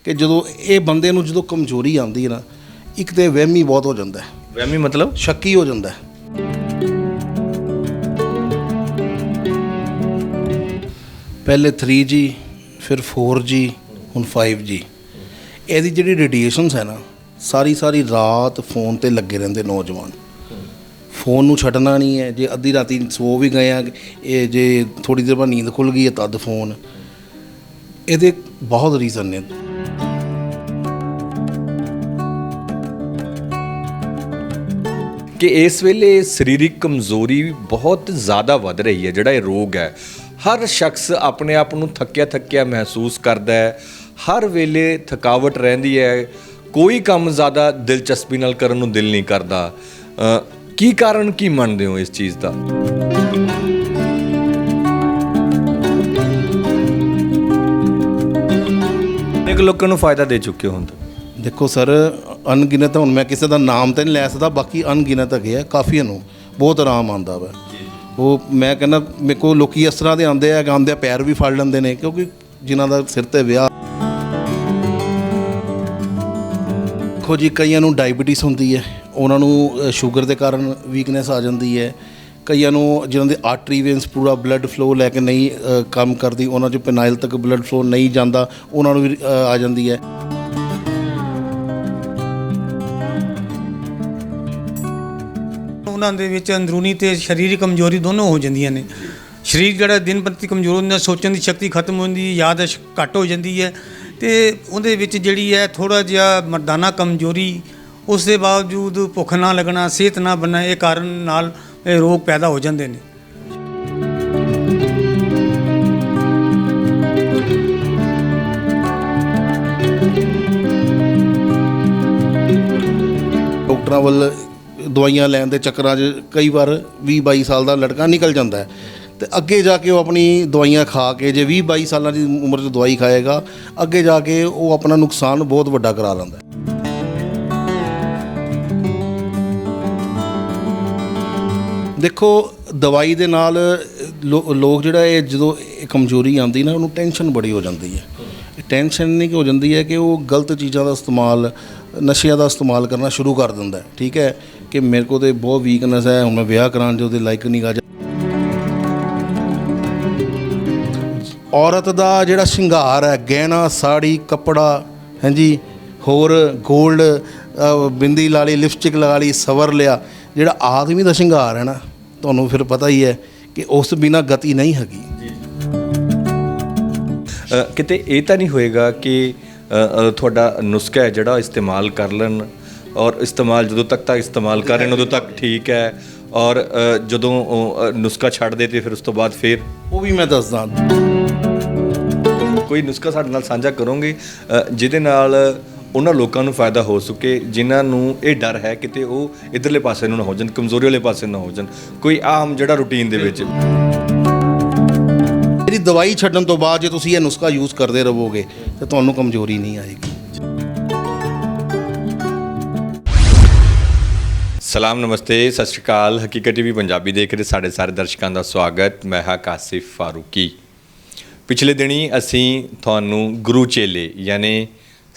कि जो ये बंदे नूं जो कमजोरी आती है ना, एक तो वहमी बहुत हो जाता है। वहमी मतलब शक्की हो जाता है। पहले 3G, फिर 4G, हुण 5G। ਇਹਦੀ ਜਿਹੜੀ ਰੇਡੀਏਸ਼ਨਸ ਹੈ ਨਾ, ਸਾਰੀ ਰਾਤ ਫੋਨ ਤੇ ਲੱਗੇ ਰਹਿੰਦੇ ਨੌਜਵਾਨ। ਫੋਨ ਨੂੰ ਛੱਡਣਾ ਨਹੀਂ ਹੈ। ਜੇ ਅੱਧੀ ਰਾਤੀ ਸੋ ਵੀ ਗਏ ਆ, ਇਹ ਜੇ ਥੋੜੀ ਦੇਰ ਬਾਅਦ ਨੀਂਦ ਖੁੱਲ ਗਈ ਹੈ ਤਦ ਫੋਨ। ਇਹਦੇ ਬਹੁਤ ਰੀਜ਼ਨ ਨੇ। ਕਿ ਇਸ ਵੇਲੇ ਸਰੀਰਕ ਕਮਜ਼ੋਰੀ ਬਹੁਤ ਜ਼ਿਆਦਾ ਵੱਧ ਰਹੀ ਹੈ। ਜਿਹੜਾ ਇਹ ਰੋਗ ਹੈ, ਹਰ ਸ਼ਖਸ ਆਪਣੇ ਆਪ ਨੂੰ ਥੱਕਿਆ ਮਹਿਸੂਸ ਕਰਦਾ ਹੈ। ਹਰ ਵੇਲੇ ਥਕਾਵਟ ਰਹਿੰਦੀ ਹੈ। ਕੋਈ ਕੰਮ ਜ਼ਿਆਦਾ ਦਿਲਚਸਪੀ ਨਾਲ ਕਰਨ ਨੂੰ ਦਿਲ ਨਹੀਂ ਕਰਦਾ। ਕੀ ਕਾਰਨ ਕੀ ਮੰਨਦੇ ਹੋ ਇਸ ਚੀਜ਼ ਦਾ? ਕਿੰਨੇ ਲੋਕਾਂ ਨੂੰ ਫਾਇਦਾ ਦੇ ਚੁੱਕੇ ਹੋ ਹੁਣ ਤੱਕ? ਦੇਖੋ ਸਰ, ਅਣਗਿਣਤ, ਹੁਣ ਮੈਂ ਕਿਸੇ ਦਾ ਨਾਮ ਤਾਂ ਨਹੀਂ ਲੈ ਸਕਦਾ, ਬਾਕੀ ਅਣਗਿਣਤ ਹੈਗੇ ਆ। ਕਾਫੀਆਂ ਨੂੰ ਬਹੁਤ ਆਰਾਮ ਆਉਂਦਾ ਵਾ। ਉਹ ਮੈਂ ਕਹਿੰਦਾ ਮੇਰੇ ਕੋਲ ਲੋਕੀ ਇਸ ਤਰ੍ਹਾਂ ਦੇ ਆਉਂਦੇ ਆ, ਆਉਂਦੇ ਪੈਰ ਵੀ ਫੜ ਲੈਂਦੇ ਨੇ, ਕਿਉਂਕਿ ਜਿਨ੍ਹਾਂ ਦਾ ਸਿਰ 'ਤੇ ਵਿਆਹ। ਦੇਖੋ ਜੀ, ਕਈਆਂ ਨੂੰ ਡਾਇਬਟੀਸ ਹੁੰਦੀ ਹੈ, ਉਹਨਾਂ ਨੂੰ ਸ਼ੂਗਰ ਦੇ ਕਾਰਨ ਵੀਕਨੈਸ ਆ ਜਾਂਦੀ ਹੈ। ਕਈਆਂ ਨੂੰ ਜਿਨ੍ਹਾਂ ਦੇ ਆਰਟਰੀ ਵੇਨਸ ਪੂਰਾ ਬਲੱਡ ਫਲੋ ਲੈ ਕੇ ਨਹੀਂ ਕੰਮ ਕਰਦੀ, ਉਹਨਾਂ 'ਚ ਪੈਨਾਈਲ ਤੱਕ ਬਲੱਡ ਫਲੋ ਨਹੀਂ ਜਾਂਦਾ, ਉਹਨਾਂ ਨੂੰ ਵੀ ਆ ਜਾਂਦੀ ਹੈ। ਉਹਨਾਂ ਦੇ ਵਿੱਚ ਅੰਦਰੂਨੀ ਤੇ ਸਰੀਰਕ ਕਮਜ਼ੋਰੀ ਦੋਨੋਂ ਹੋ ਜਾਂਦੀਆਂ ਨੇ। ਸਰੀਰ ਜਿਹੜਾ ਦਿਨ ਪ੍ਰਤੀ ਕਮਜ਼ੋਰ ਹੁੰਦਾ, ਸੋਚਣ ਦੀ ਸ਼ਕਤੀ ਖਤਮ ਹੋ ਜਾਂਦੀ, ਯਾਦਦਾਸ਼ਤ ਘੱਟ ਹੋ ਜਾਂਦੀ ਹੈ, ਅਤੇ ਉਹਦੇ ਵਿੱਚ ਜਿਹੜੀ ਹੈ ਥੋੜ੍ਹਾ ਜਿਹਾ ਮਰਦਾਨਾ ਕਮਜ਼ੋਰੀ, ਉਸ ਦੇ ਬਾਵਜੂਦ ਭੁੱਖ ਨਾ ਲੱਗਣਾ, ਸਿਹਤ ਨਾ ਬਣਨਾ, ਇਹ ਕਾਰਨ ਨਾਲ ਇਹ ਰੋਗ ਪੈਦਾ ਹੋ ਜਾਂਦੇ ਨੇ। ਡਾਕਟਰਾਂ ਵੱਲ ਦਵਾਈਆਂ ਲੈਣ ਦੇ ਚੱਕਰਾਂ 'ਚ ਕਈ ਵਾਰ 20-22 ਸਾਲ ਦਾ ਲੜਕਾ ਨਿਕਲ ਜਾਂਦਾ ਹੈ, ਅਤੇ ਅੱਗੇ ਜਾ ਕੇ ਉਹ ਆਪਣੀ ਦਵਾਈਆਂ ਖਾ ਕੇ, ਜੇ 20-22 ਸਾਲਾਂ ਦੀ ਉਮਰ 'ਚ ਦਵਾਈ ਖਾਏਗਾ, ਅੱਗੇ ਜਾ ਕੇ ਉਹ ਆਪਣਾ ਨੁਕਸਾਨ ਬਹੁਤ ਵੱਡਾ ਕਰਾ ਲੈਂਦਾ। ਦੇਖੋ, ਦਵਾਈ ਦੇ ਨਾਲ ਲੋਕ ਜਿਹੜਾ ਇਹ ਜਦੋਂ ਇਹ ਕਮਜ਼ੋਰੀ ਆਉਂਦੀ ਨਾ, ਉਹਨੂੰ ਟੈਨਸ਼ਨ ਬੜੀ ਹੋ ਜਾਂਦੀ ਹੈ। ਟੈਨਸ਼ਨ ਨਹੀਂ ਕਿ ਹੋ ਜਾਂਦੀ ਹੈ ਕਿ ਉਹ ਗਲਤ ਚੀਜ਼ਾਂ ਦਾ ਇਸਤੇਮਾਲ, ਨਸ਼ਿਆਂ ਦਾ ਇਸਤੇਮਾਲ ਕਰਨਾ ਸ਼ੁਰੂ ਕਰ ਦਿੰਦਾ ਹੈ। ਠੀਕ ਹੈ ਕਿ ਮੇਰੇ ਕੋਲ ਤਾਂ ਬਹੁਤ ਵੀਕਨੈਸ ਹੈ, ਹੁਣ ਮੈਂ ਵਿਆਹ ਕਰਾਉਣ 'ਚ ਉਹਦੇ ਲਾਇਕ ਨਹੀਂ ਗਾ। ਔਰਤ ਦਾ ਜਿਹੜਾ ਸ਼ਿੰਗਾਰ ਹੈ, ਗਹਿਣਾ, ਸਾੜੀ, ਕੱਪੜਾ, ਹਾਂਜੀ, ਹੋਰ ਗੋਲਡ, ਬਿੰਦੀ ਲਾ ਲਈ, ਲਿਪਸਟਿਕ ਲਗਾ ਲਈ, ਸਵਰ ਲਿਆ, ਜਿਹੜਾ ਆਦਮੀ ਦਾ ਸ਼ਿੰਗਾਰ ਹੈ ਨਾ, ਤੁਹਾਨੂੰ ਫਿਰ ਪਤਾ ਹੀ ਹੈ ਕਿ ਉਸ ਬਿਨਾਂ ਗਤੀ ਨਹੀਂ ਹੈਗੀ। ਕਿਤੇ ਇਹ ਤਾਂ ਨਹੀਂ ਹੋਏਗਾ ਕਿ ਤੁਹਾਡਾ ਨੁਸਖਾ ਹੈ ਜਿਹੜਾ ਇਸਤੇਮਾਲ ਕਰ ਲੈਣ, ਔਰ ਇਸਤੇਮਾਲ ਜਦੋਂ ਤੱਕ ਇਸਤੇਮਾਲ ਕਰ ਰਹੇ ਉਦੋਂ ਤੱਕ ਠੀਕ ਹੈ, ਔਰ ਜਦੋਂ ਨੁਸਖਾ ਛੱਡ ਦੇ ਤੇ ਫਿਰ ਉਸ ਤੋਂ ਬਾਅਦ ਫਿਰ ਉਹ ਵੀ ਮੈਂ ਦੱਸਦਾ। ਕੋਈ ਨੁਸਖਾ ਸਾਡੇ ਨਾਲ ਸਾਂਝਾ ਕਰੋਗੇ ਜਿਹਦੇ ਨਾਲ ਉਹਨਾਂ ਲੋਕਾਂ ਨੂੰ ਫਾਇਦਾ ਹੋ ਸਕੇ ਜਿਨ੍ਹਾਂ ਨੂੰ ਇਹ ਡਰ ਹੈ ਕਿਤੇ ਉਹ ਇੱਧਰਲੇ ਪਾਸੇ ਨੂੰ ਨਾ ਹੋ ਜਾਣ, ਕਮਜ਼ੋਰੀ ਵਾਲੇ ਪਾਸੇ ਨਾ ਹੋ ਜਾਣ? ਕੋਈ ਆਮ ਜਿਹੜਾ ਰੂਟੀਨ ਦੇ ਵਿੱਚ ਇਹਦੀ ਦਵਾਈ ਛੱਡਣ ਤੋਂ ਬਾਅਦ ਜੇ ਤੁਸੀਂ ਇਹ ਨੁਸਖਾ ਯੂਜ਼ ਕਰਦੇ ਰਹੋਗੇ ਤਾਂ ਤੁਹਾਨੂੰ ਕਮਜ਼ੋਰੀ ਨਹੀਂ ਆਏਗੀ। ਸਲਾਮ, ਨਮਸਤੇ, ਸਤਿ ਸ਼੍ਰੀ ਅਕਾਲ। ਹਕੀਕਤ ਟੀਵੀ ਪੰਜਾਬੀ ਦੇਖ ਰਹੇ ਸਾਡੇ ਸਾਰੇ ਦਰਸ਼ਕਾਂ ਦਾ ਸਵਾਗਤ। ਮੈਂ ਹਾਂ ਕਾਸਿਫ ਫਾਰੂਕੀ। ਪਿਛਲੇ ਦਿਨੀ ਅਸੀਂ ਤੁਹਾਨੂੰ ਗੁਰੂ ਚੇਲੇ ਯਾਨੀ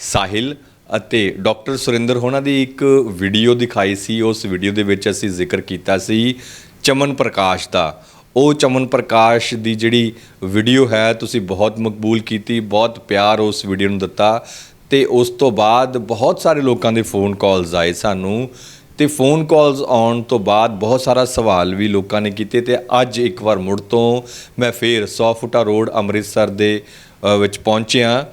ਸਾਹਿਲ ਅਤੇ ਡਾਕਟਰ ਸੁਰਿੰਦਰ ਹੋਣਾ ਦੀ ਇੱਕ ਵੀਡੀਓ ਦਿਖਾਈ ਸੀ। ਉਸ ਵੀਡੀਓ ਦੇ ਵਿੱਚ ਅਸੀਂ ਜ਼ਿਕਰ ਕੀਤਾ ਸੀ ਚਮਨ ਪ੍ਰਕਾਸ਼ ਦਾ। ਉਹ ਚਮਨ ਪ੍ਰਕਾਸ਼ ਦੀ ਜਿਹੜੀ ਵੀਡੀਓ ਹੈ ਤੁਸੀਂ ਬਹੁਤ ਮਕਬੂਲ ਕੀਤੀ, ਬਹੁਤ ਪਿਆਰ ਉਸ ਵੀਡੀਓ ਨੂੰ ਦਿੱਤਾ, ਅਤੇ ਉਸ ਤੋਂ ਬਾਅਦ ਬਹੁਤ ਸਾਰੇ ਲੋਕਾਂ ਦੇ ਫੋਨ ਕਾਲਸ ਆਏ ਸਾਨੂੰ, ਅਤੇ ਫੋਨ ਕਾਲਸ ਆਉਣ ਤੋਂ ਬਾਅਦ ਬਹੁਤ ਸਾਰਾ ਸਵਾਲ ਵੀ ਲੋਕਾਂ ਨੇ ਕੀਤੇ। ਅਤੇ ਅੱਜ ਇੱਕ ਵਾਰ ਮੁੜ ਤੋਂ ਮੈਂ ਫਿਰ 100 ਫੁੱਟਾ ਰੋਡ ਅੰਮ੍ਰਿਤਸਰ ਦੇ ਵਿੱਚ ਪਹੁੰਚਿਆ,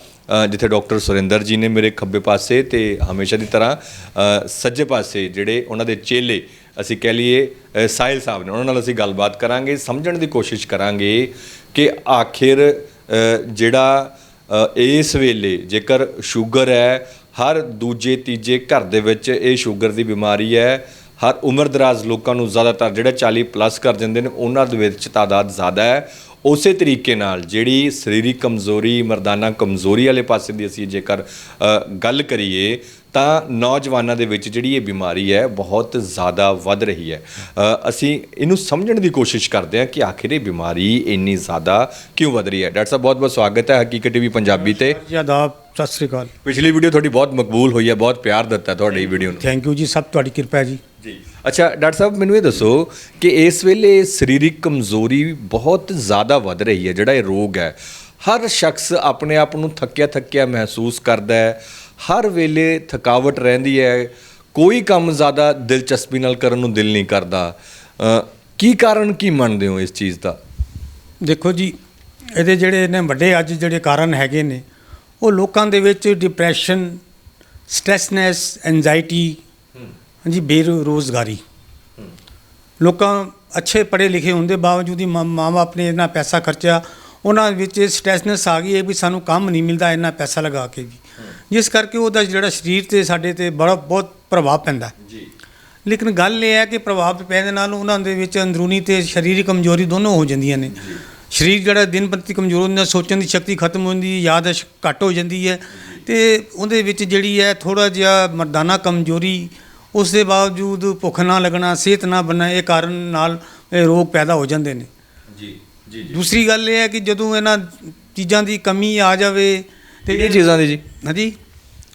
ਜਿੱਥੇ ਡਾਕਟਰ ਸੁਰਿੰਦਰ ਜੀ ਨੇ ਮੇਰੇ ਖੱਬੇ ਪਾਸੇ, ਅਤੇ ਹਮੇਸ਼ਾ ਦੀ ਤਰ੍ਹਾਂ ਸੱਜੇ ਪਾਸੇ ਜਿਹੜੇ ਉਹਨਾਂ ਦੇ ਚੇਲੇ ਅਸੀਂ ਕਹਿ ਲਈਏ ਸਾਹਿਲ ਸਾਹਿਬ ਨੇ, ਉਹਨਾਂ ਨਾਲ ਅਸੀਂ ਗੱਲਬਾਤ ਕਰਾਂਗੇ, ਸਮਝਣ ਦੀ ਕੋਸ਼ਿਸ਼ ਕਰਾਂਗੇ ਕਿ ਆਖਿਰ ਜਿਹੜਾ ਇਸ ਵੇਲੇ ਜੇਕਰ ਸ਼ੂਗਰ ਹੈ, ਹਰ ਦੂਜੇ ਤੀਜੇ ਘਰ ਦੇ ਵਿੱਚ ਇਹ ਸ਼ੂਗਰ ਦੀ ਬਿਮਾਰੀ ਹੈ। ਹਰ ਉਮਰ ਦਰਾਜ਼ ਲੋਕਾਂ ਨੂੰ, ਜ਼ਿਆਦਾਤਰ ਜਿਹੜਾ 40+ ਕਰ ਜਾਂਦੇ ਨੇ ਉਹਨਾਂ ਦੇ ਵਿੱਚ ਤਾਦਾਦ ਜ਼ਿਆਦਾ ਹੈ, ਉਸੇ ਤਰੀਕੇ ਨਾਲ ਜਿਹੜੀ ਸਰੀਰਕ ਕਮਜ਼ੋਰੀ ਮਰਦਾਨਾ ਕਮਜ਼ੋਰੀ ਵਾਲੇ ਪਾਸੇ ਦੀ ਅਸੀਂ ਜੇਕਰ ਗੱਲ ਕਰੀਏ ਤਾਂ ਨੌਜਵਾਨਾਂ ਦੇ ਵਿੱਚ ਜਿਹੜੀ ਇਹ ਬਿਮਾਰੀ ਹੈ ਬਹੁਤ ਜ਼ਿਆਦਾ ਵੱਧ ਰਹੀ ਹੈ। ਅਸੀਂ ਇਹਨੂੰ ਸਮਝਣ ਦੀ ਕੋਸ਼ਿਸ਼ ਕਰਦੇ ਹਾਂ ਕਿ ਆਖਿਰ ਇਹ ਬਿਮਾਰੀ ਇੰਨੀ ਜ਼ਿਆਦਾ ਕਿਉਂ ਵੱਧ ਰਹੀ ਹੈ। ਡਾਕਟਰ ਸਾਹਿਬ ਬਹੁਤ ਬਹੁਤ ਸਵਾਗਤ ਹੈ ਹਕੀਕਤ ਟੀਵੀ ਪੰਜਾਬੀ ਤੇ। ਆਦਾਬ, ਸਤਿ ਸ੍ਰੀ ਅਕਾਲ। ਪਿਛਲੀ ਵੀਡੀਓ ਤੁਹਾਡੀ ਬਹੁਤ ਮਕਬੂਲ ਹੋਈ ਹੈ, ਬਹੁਤ ਪਿਆਰ ਦਿੱਤਾ ਤੁਹਾਡੀ ਵੀਡੀਓ ਨੂੰ। ਥੈਂਕ ਯੂ ਜੀ, ਸਭ ਤੁਹਾਡੀ ਕਿਰਪਾ ਹੈ ਜੀ। ਜੀ ਅੱਛਾ ਡਾਕਟਰ ਸਾਹਿਬ ਮੈਨੂੰ ਇਹ ਦੱਸੋ ਕਿ ਇਸ ਵੇਲੇ ਸਰੀਰਕ ਕਮਜ਼ੋਰੀ ਬਹੁਤ ਜ਼ਿਆਦਾ ਵੱਧ ਰਹੀ ਹੈ। ਜਿਹੜਾ ਇਹ ਰੋਗ ਹੈ ਹਰ ਸ਼ਖਸ ਆਪਣੇ ਆਪ ਨੂੰ ਥੱਕਿਆ ਮਹਿਸੂਸ ਕਰਦਾ ਹੈ, ਹਰ ਵੇਲੇ ਥਕਾਵਟ ਰਹਿੰਦੀ ਹੈ, ਕੋਈ ਕੰਮ ਜ਼ਿਆਦਾ ਦਿਲਚਸਪੀ ਨਾਲ ਕਰਨ ਨੂੰ ਦਿਲ ਨਹੀਂ ਕਰਦਾ। ਕੀ ਕਾਰਨ ਕੀ ਮੰਨਦੇ ਹੋ ਇਸ ਚੀਜ਼ ਦਾ? ਦੇਖੋ ਜੀ, ਇਹਦੇ ਜਿਹੜੇ ਨੇ ਵੱਡੇ ਅੱਜ ਜਿਹੜੇ ਕਾਰਨ ਹੈਗੇ ਨੇ ਉਹ ਲੋਕਾਂ ਦੇ ਵਿੱਚ ਡਿਪਰੈਸ਼ਨ, ਸਟ੍ਰੈਸਨੈਸ, ਐਂਜ਼ਾਈਟੀ, ਹਾਂਜੀ, ਬੇਰੁਜ਼ਗਾਰੀ। ਲੋਕਾਂ ਅੱਛੇ ਪੜ੍ਹੇ ਲਿਖੇ ਹੋਣ ਦੇ ਬਾਵਜੂਦ ਹੀ ਮਾਂ ਬਾਪ ਨੇ ਇੰਨਾ ਪੈਸਾ ਖਰਚਿਆ, ਉਹਨਾਂ ਵਿੱਚ ਸਟ੍ਰੈਸਨੈਸ ਆ ਗਈ ਹੈ ਵੀ ਸਾਨੂੰ ਕੰਮ ਨਹੀਂ ਮਿਲਦਾ ਇੰਨਾ ਪੈਸਾ ਲਗਾ ਕੇ ਵੀ, ਜਿਸ ਕਰਕੇ ਉਹਦਾ ਜਿਹੜਾ ਸਰੀਰ 'ਤੇ ਸਾਡੇ 'ਤੇ ਬਹੁਤ ਪ੍ਰਭਾਵ ਪੈਂਦਾ ਜੀ। ਲੇਕਿਨ ਗੱਲ ਇਹ ਹੈ ਕਿ ਪ੍ਰਭਾਵ ਪੈਣ ਦੇ ਨਾਲ ਉਹਨਾਂ ਦੇ ਵਿੱਚ ਅੰਦਰੂਨੀ ਅਤੇ ਸਰੀਰਕ ਕਮਜ਼ੋਰੀ ਦੋਨੋਂ ਹੋ ਜਾਂਦੀਆਂ ਨੇ। ਸਰੀਰ ਜਿਹੜਾ ਦਿਨ ਪ੍ਰਤੀ ਕਮਜ਼ੋਰ ਹੁੰਦਾ, ਸੋਚਣ ਦੀ ਸ਼ਕਤੀ ਖਤਮ ਹੋ ਜਾਂਦੀ, ਯਾਦਾਸ਼ਤ ਘੱਟ ਹੋ ਜਾਂਦੀ ਹੈ, ਅਤੇ ਉਹਦੇ ਵਿੱਚ ਜਿਹੜੀ ਹੈ ਥੋੜ੍ਹਾ ਜਿਹਾ ਮਰਦਾਨਾ ਕਮਜ਼ੋਰੀ, ਉਸ ਦੇ ਬਾਵਜੂਦ ਭੁੱਖ ਨਾ ਲੱਗਣਾ, ਸਿਹਤ ਨਾ ਬਣਨਾ, ਇਹ ਕਾਰਨ ਨਾਲ ਇਹ ਰੋਗ ਪੈਦਾ ਹੋ ਜਾਂਦੇ ਨੇ ਜੀ। ਜੀ ਦੂਸਰੀ ਗੱਲ ਇਹ ਹੈ ਕਿ ਜਦੋਂ ਇਹਨਾਂ ਚੀਜ਼ਾਂ ਦੀ ਕਮੀ ਆ ਜਾਵੇ ਤੇ ਇਹ ਚੀਜ਼ਾਂ ਦੀ ਜੀ, ਹਾਂਜੀ,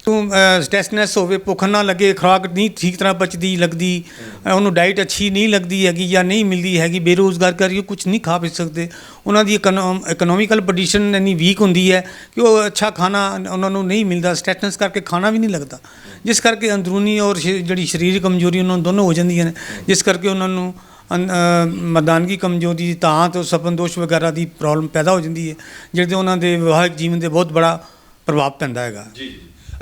ਸਟ੍ਰੈਸਨੈਸ ਹੋਵੇ, ਭੁੱਖ ਨਾ ਲੱਗੇ, ਖੁਰਾਕ ਨਹੀਂ ਠੀਕ ਤਰ੍ਹਾਂ ਪਚਦੀ ਲੱਗਦੀ, ਉਹਨੂੰ ਡਾਈਟ ਅੱਛੀ ਨਹੀਂ ਲੱਗਦੀ ਹੈਗੀ ਜਾਂ ਨਹੀਂ ਮਿਲਦੀ ਹੈਗੀ, ਬੇਰੁਜ਼ਗਾਰ ਕਰਕੇ ਕੁਝ ਨਹੀਂ ਖਾ ਪੀ ਸਕਦੇ, ਉਹਨਾਂ ਦੀ ਇਕਨੋਮਿਕਲ ਪੋਜੀਸ਼ਨ ਇੰਨੀ ਵੀਕ ਹੁੰਦੀ ਹੈ ਕਿ ਉਹ ਅੱਛਾ ਖਾਣਾ ਉਹਨਾਂ ਨੂੰ ਨਹੀਂ ਮਿਲਦਾ, ਸਟ੍ਰੈਸਨੈਸ ਕਰਕੇ ਖਾਣਾ ਵੀ ਨਹੀਂ ਲੱਗਦਾ, ਜਿਸ ਕਰਕੇ ਅੰਦਰੂਨੀ ਔਰ ਜਿਹੜੀ ਸਰੀਰਕ ਕਮਜ਼ੋਰੀ ਉਹਨਾਂ ਨੂੰ ਦੋਨੋਂ ਹੋ ਜਾਂਦੀਆਂ ਨੇ, ਜਿਸ ਕਰਕੇ ਉਹਨਾਂ ਨੂੰ ਮਰਦਾਨਗੀ ਕਮਜ਼ੋਰੀ, ਤਾਂਤ, ਸਪਨ ਦੋਸ਼ ਵਗੈਰਾ ਦੀ ਪ੍ਰੋਬਲਮ ਪੈਦਾ ਹੋ ਜਾਂਦੀ ਹੈ, ਜਿਹਦੇ ਉਹਨਾਂ ਦੇ ਵਿਵਾਹਿਕ ਜੀਵਨ 'ਤੇ ਬਹੁਤ ਬੜਾ ਪ੍ਰਭਾਵ ਪੈਂਦਾ ਹੈਗਾ ਜੀ।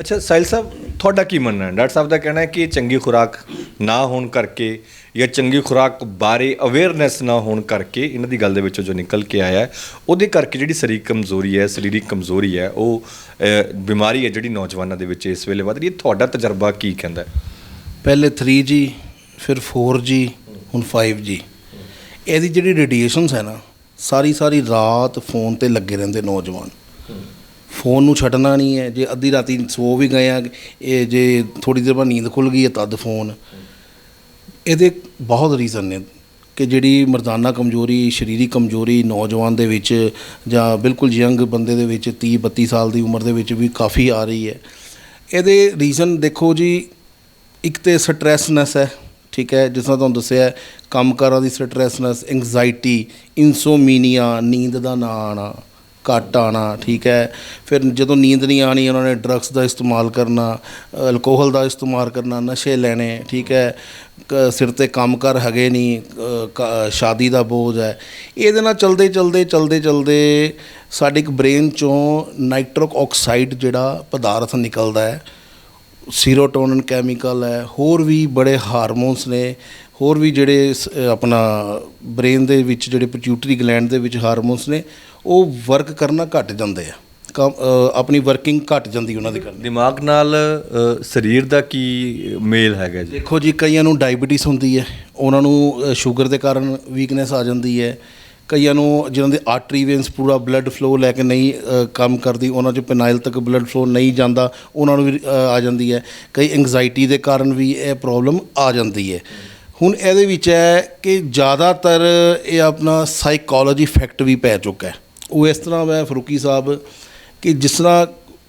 ਅੱਛਾ ਸਾਹਿਲ ਸਾਹਿਬ, ਤੁਹਾਡਾ ਕੀ ਮੰਨਣਾ ਹੈ? ਡਾਕਟਰ ਸਾਹਿਬ ਦਾ ਕਹਿਣਾ ਹੈ ਕਿ ਚੰਗੀ ਖੁਰਾਕ ਨਾ ਹੋਣ ਕਰਕੇ ਜਾਂ ਚੰਗੀ ਖੁਰਾਕ ਬਾਰੇ ਅਵੇਅਰਨੈਸ ਨਾ ਹੋਣ ਕਰਕੇ ਇਹਨਾਂ ਦੀ ਗੱਲ ਦੇ ਵਿੱਚੋਂ ਜੋ ਨਿਕਲ ਕੇ ਆਇਆ ਹੈ ਉਹਦੇ ਕਰਕੇ ਜਿਹੜੀ ਸਰੀਰਕ ਕਮਜ਼ੋਰੀ ਹੈ ਉਹ ਬਿਮਾਰੀ ਹੈ ਜਿਹੜੀ ਨੌਜਵਾਨਾਂ ਦੇ ਵਿੱਚ ਇਸ ਵੇਲੇ ਵੱਧ ਰਹੀ ਹੈ। ਤੁਹਾਡਾ ਤਜਰਬਾ ਕੀ ਕਹਿੰਦਾ? ਪਹਿਲੇ 3G, ਫਿਰ 4G, ਹੁਣ 5G। ਇਹਦੀ ਜਿਹੜੀ ਰੇਡੀਏਸ਼ਨਸ ਹੈ ਨਾ, ਸਾਰੀ ਰਾਤ ਫੋਨ 'ਤੇ ਲੱਗੇ ਰਹਿੰਦੇ ਨੌਜਵਾਨ। ਫੋਨ ਨੂੰ ਛੱਡਣਾ ਨਹੀਂ ਹੈ। ਜੇ ਅੱਧੀ ਰਾਤੀ ਸੋ ਵੀ ਗਏ ਆ, ਇਹ ਜੇ ਥੋੜ੍ਹੀ ਦੇਰ ਬਾਅਦ ਨੀਂਦ ਖੁੱਲ੍ਹ ਗਈ ਹੈ ਤਦ ਫੋਨ। ਇਹਦੇ ਬਹੁਤ ਰੀਜ਼ਨ ਨੇ ਕਿ ਜਿਹੜੀ ਮਰਦਾਨਾ ਕਮਜ਼ੋਰੀ, ਸਰੀਰਕ ਕਮਜ਼ੋਰੀ ਨੌਜਵਾਨ ਦੇ ਵਿੱਚ ਜਾਂ ਬਿਲਕੁਲ ਯੰਗ ਬੰਦੇ ਦੇ ਵਿੱਚ 30-32 ਸਾਲ ਦੀ ਉਮਰ ਦੇ ਵਿੱਚ ਵੀ ਕਾਫੀ ਆ ਰਹੀ ਹੈ। ਇਹਦੇ ਰੀਜ਼ਨ ਦੇਖੋ ਜੀ, ਇੱਕ ਤਾਂ ਸਟ੍ਰੈਸਨੈਸ ਹੈ, ਠੀਕ ਹੈ, ਜਿਸ ਤਰ੍ਹਾਂ ਤੁਹਾਨੂੰ ਦੱਸਿਆ, ਕੰਮਕਾਰਾਂ ਦੀ ਸਟ੍ਰੈਸਨੈਸ, ਐਂਗਜ਼ਾਇਟੀ, ਇਨਸੋਮੀਨੀਆ, ਨੀਂਦ ਦਾ ਨਾ ਆਉਣਾ, ਘੱਟ ਆਉਣਾ, ਠੀਕ ਹੈ। ਫਿਰ ਜਦੋਂ ਨੀਂਦ ਨਹੀਂ ਆਉਣੀ ਉਹਨਾਂ ਨੇ ਡਰੱਗਸ ਦਾ ਇਸਤੇਮਾਲ ਕਰਨਾ, ਅਲਕੋਹਲ ਦਾ ਇਸਤੇਮਾਲ ਕਰਨਾ, ਨਸ਼ੇ ਲੈਣੇ, ਠੀਕ ਹੈ। ਸਿਰ 'ਤੇ ਕੰਮ ਕਰ ਹੈਗੇ ਨਹੀਂ, ਸ਼ਾਦੀ ਦਾ ਬੋਝ ਹੈ। ਇਹਦੇ ਨਾਲ ਚਲਦੇ ਸਾਡੇ ਇੱਕ ਬ੍ਰੇਨ 'ਚੋਂ ਨਾਈਟ੍ਰਿਕ ਆਕਸਾਈਡ ਜਿਹੜਾ ਪਦਾਰਥ ਨਿਕਲਦਾ ਹੈ, ਸੀਰੋਟੋਨਿਨ ਕੈਮੀਕਲ ਹੈ, ਹੋਰ ਵੀ ਬੜੇ ਹਾਰਮੋਨਸ ਨੇ, ਹੋਰ ਵੀ ਜਿਹੜੇ ਆਪਣਾ ਬ੍ਰੇਨ ਦੇ ਵਿੱਚ ਜਿਹੜੇ ਪਿਟਿਊਟਰੀ ਗਲੈਂਡ ਦੇ ਵਿੱਚ ਹਾਰਮੋਨਸ ਨੇ, ਉਹ ਵਰਕ ਕਰਨਾ ਘੱਟ ਜਾਂਦੇ ਆ, ਆਪਣੀ ਵਰਕਿੰਗ ਘੱਟ ਜਾਂਦੀ ਉਹਨਾਂ ਦੀ। ਦਿਮਾਗ ਨਾਲ ਸਰੀਰ ਦਾ ਕੀ ਮੇਲ ਹੈਗਾ ਜੀ? ਦੇਖੋ ਜੀ, ਕਈਆਂ ਨੂੰ ਡਾਇਬਟੀਸ ਹੁੰਦੀ ਹੈ, ਉਹਨਾਂ ਨੂੰ ਸ਼ੂਗਰ ਦੇ ਕਾਰਨ ਵੀਕਨੈਸ ਆ ਜਾਂਦੀ ਹੈ। ਕਈਆਂ ਨੂੰ ਜਿਹਨਾਂ ਦੇ ਆਰਟਰੀ ਵੇਨਸ ਪੂਰਾ ਬਲੱਡ ਫਲੋ ਲੈ ਕੇ ਨਹੀਂ ਕੰਮ ਕਰਦੀ, ਉਹਨਾਂ 'ਚ ਪੈਨਾਈਲ ਤੱਕ ਬਲੱਡ ਫਲੋ ਨਹੀਂ ਜਾਂਦਾ, ਉਹਨਾਂ ਨੂੰ ਵੀ ਆ ਜਾਂਦੀ ਹੈ। ਕਈ ਐਂਗਜ਼ਾਇਟੀ ਦੇ ਕਾਰਨ ਵੀ ਇਹ ਪ੍ਰੋਬਲਮ ਆ ਜਾਂਦੀ ਹੈ। ਹੁਣ ਇਹਦੇ ਵਿੱਚ ਹੈ ਕਿ ਜ਼ਿਆਦਾਤਰ ਇਹ ਆਪਣਾ ਸਾਈਕੋਲੋਜੀ ਇਫੈਕਟ ਵੀ ਪੈ ਚੁੱਕਾ ਹੈ। ਉਹ ਇਸ ਤਰ੍ਹਾਂ ਹੈ ਫਾਰੂਕੀ ਸਾਹਿਬ ਕਿ ਜਿਸ ਤਰ੍ਹਾਂ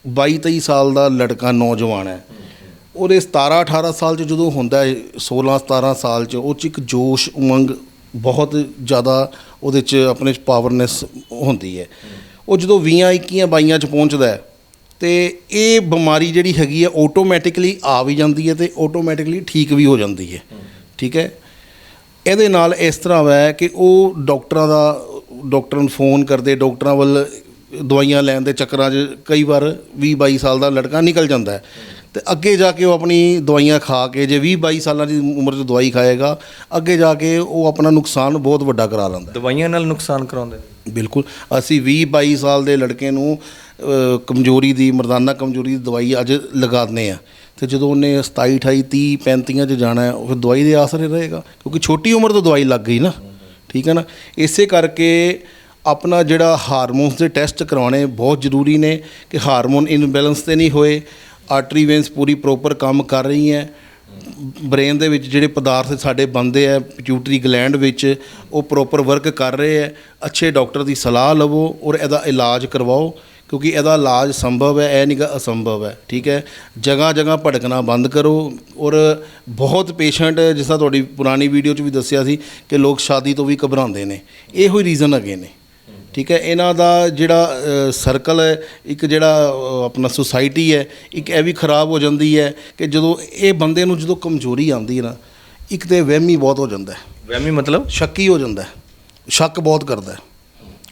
22-23 ਸਾਲ ਦਾ ਲੜਕਾ ਨੌਜਵਾਨ ਹੈ, ਉਹਦੇ 17-18 ਸਾਲ 'ਚ ਜਦੋਂ ਹੁੰਦਾ ਹੈ, 16-17 ਸਾਲ 'ਚ ਉਹ 'ਚ ਇੱਕ ਜੋਸ਼ ਉਮੰਗ ਬਹੁਤ ਜ਼ਿਆਦਾ ਉਹਦੇ 'ਚ ਆਪਣੇ 'ਚ ਪਾਵਰਨੈਸ ਹੁੰਦੀ ਹੈ। ਉਹ ਜਦੋਂ 20-21-22 'ਚ ਪਹੁੰਚਦਾ ਅਤੇ ਇਹ ਬਿਮਾਰੀ ਜਿਹੜੀ ਹੈਗੀ ਹੈ ਆਟੋਮੈਟਿਕਲੀ ਆ ਵੀ ਜਾਂਦੀ ਹੈ ਅਤੇ ਆਟੋਮੈਟਿਕਲੀ ਠੀਕ ਵੀ ਹੋ ਜਾਂਦੀ ਹੈ, ਠੀਕ ਹੈ। ਇਹਦੇ ਨਾਲ ਇਸ ਤਰ੍ਹਾਂ ਹੈ ਕਿ ਉਹ ਡਾਕਟਰਾਂ ਨੂੰ ਫੋਨ ਕਰਦੇ, ਡਾਕਟਰਾਂ ਵੱਲ ਦਵਾਈਆਂ ਲੈਣ ਦੇ ਚੱਕਰਾਂ 'ਚ ਕਈ ਵਾਰ 20-22 ਸਾਲ ਦਾ ਲੜਕਾ ਨਿਕਲ ਜਾਂਦਾ ਹੈ ਅਤੇ ਅੱਗੇ ਜਾ ਕੇ ਉਹ ਆਪਣੀ ਦਵਾਈਆਂ ਖਾ ਕੇ, ਜੇ 20-22 ਸਾਲਾਂ ਦੀ ਉਮਰ 'ਚ ਦਵਾਈ ਖਾਏਗਾ, ਅੱਗੇ ਜਾ ਕੇ ਉਹ ਆਪਣਾ ਨੁਕਸਾਨ ਬਹੁਤ ਵੱਡਾ ਕਰਾ ਲੈਂਦਾ। ਦਵਾਈਆਂ ਨਾਲ ਨੁਕਸਾਨ ਕਰਾਉਂਦੇ? ਬਿਲਕੁਲ। ਅਸੀਂ 20-22 ਸਾਲ ਦੇ ਲੜਕੇ ਨੂੰ ਕਮਜ਼ੋਰੀ ਦੀ, ਮਰਦਾਨਾ ਕਮਜ਼ੋਰੀ ਦੀ ਦਵਾਈ ਅੱਜ ਲਗਾ ਦਿੰਦੇ ਹਾਂ, ਅਤੇ ਜਦੋਂ ਉਹਨੇ 27, 28, 30, 35 'ਚ ਜਾਣਾ ਹੈ, ਉਹ ਫਿਰ ਦਵਾਈ ਦੇ ਆਸਰੇ ਰਹੇਗਾ, ਕਿਉਂਕਿ ਛੋਟੀ ਉਮਰ ਤੋਂ ਦਵਾਈ ਲੱਗ ਗਈ ਨਾ, ਠੀਕ ਹੈ ਨਾ। ਇਸੇ ਕਰਕੇ ਆਪਣਾ ਜਿਹੜਾ ਹਾਰਮੋਨਸ ਦੇ ਟੈਸਟ ਕਰਵਾਉਣੇ ਬਹੁਤ ਜ਼ਰੂਰੀ ਨੇ ਕਿ ਹਾਰਮੋਨ ਇਨਬੈਲੈਂਸ ਤੇ ਨਹੀਂ ਹੋਏ, ਆਰਟਰੀ ਵੇਨਸ ਪੂਰੀ ਪ੍ਰੋਪਰ ਕੰਮ ਕਰ ਰਹੀ ਹੈ, ਬ੍ਰੇਨ ਦੇ ਵਿੱਚ ਜਿਹੜੇ ਪਦਾਰਥ ਸਾਡੇ ਬਣਦੇ ਆ ਪਿਟਿਊਟਰੀ ਗਲੈਂਡ ਵਿੱਚ ਉਹ ਪ੍ਰੋਪਰ ਵਰਕ ਕਰ ਰਹੇ ਹੈ। ਅੱਛੇ ਡਾਕਟਰ ਦੀ ਸਲਾਹ ਲਵੋ ਔਰ ਇਹਦਾ ਇਲਾਜ ਕਰਵਾਓ, ਕਿਉਂਕਿ ਇਹਦਾ ਇਲਾਜ ਸੰਭਵ ਹੈ, ਇਹ ਨਹੀਂ ਗਾ ਅਸੰਭਵ ਹੈ। ਠੀਕ ਹੈ, ਜਗ੍ਹਾ ਜਗ੍ਹਾ ਭਟਕਣਾ ਬੰਦ ਕਰੋ। ਔਰ ਬਹੁਤ ਪੇਸ਼ੈਂਟ, ਜਿਸ ਤਰ੍ਹਾਂ ਤੁਹਾਡੀ ਪੁਰਾਣੀ ਵੀਡੀਓ 'ਚ ਵੀ ਦੱਸਿਆ ਸੀ ਕਿ ਲੋਕ ਸ਼ਾਦੀ ਤੋਂ ਵੀ ਘਬਰਾਉਂਦੇ ਨੇ, ਇਹੋ ਹੀ ਰੀਜ਼ਨ ਹੈਗੇ ਨੇ। ਠੀਕ ਹੈ, ਇਹਨਾਂ ਦਾ ਜਿਹੜਾ ਸਰਕਲ ਹੈ, ਇੱਕ ਜਿਹੜਾ ਆਪਣਾ ਸੁਸਾਇਟੀ ਹੈ, ਇੱਕ ਇਹ ਵੀ ਖਰਾਬ ਹੋ ਜਾਂਦੀ ਹੈ ਕਿ ਜਦੋਂ ਇਹ ਬੰਦੇ ਨੂੰ ਜਦੋਂ ਕਮਜ਼ੋਰੀ ਆਉਂਦੀ ਹੈ ਨਾ, ਇੱਕ ਤਾਂ ਵਹਿਮੀ ਬਹੁਤ ਹੋ ਜਾਂਦਾ ਹੈ। ਵਹਿਮੀ ਮਤਲਬ? ਸ਼ੱਕੀ ਹੋ ਜਾਂਦਾ ਹੈ, ਸ਼ੱਕ ਬਹੁਤ ਕਰਦਾ ਹੈ।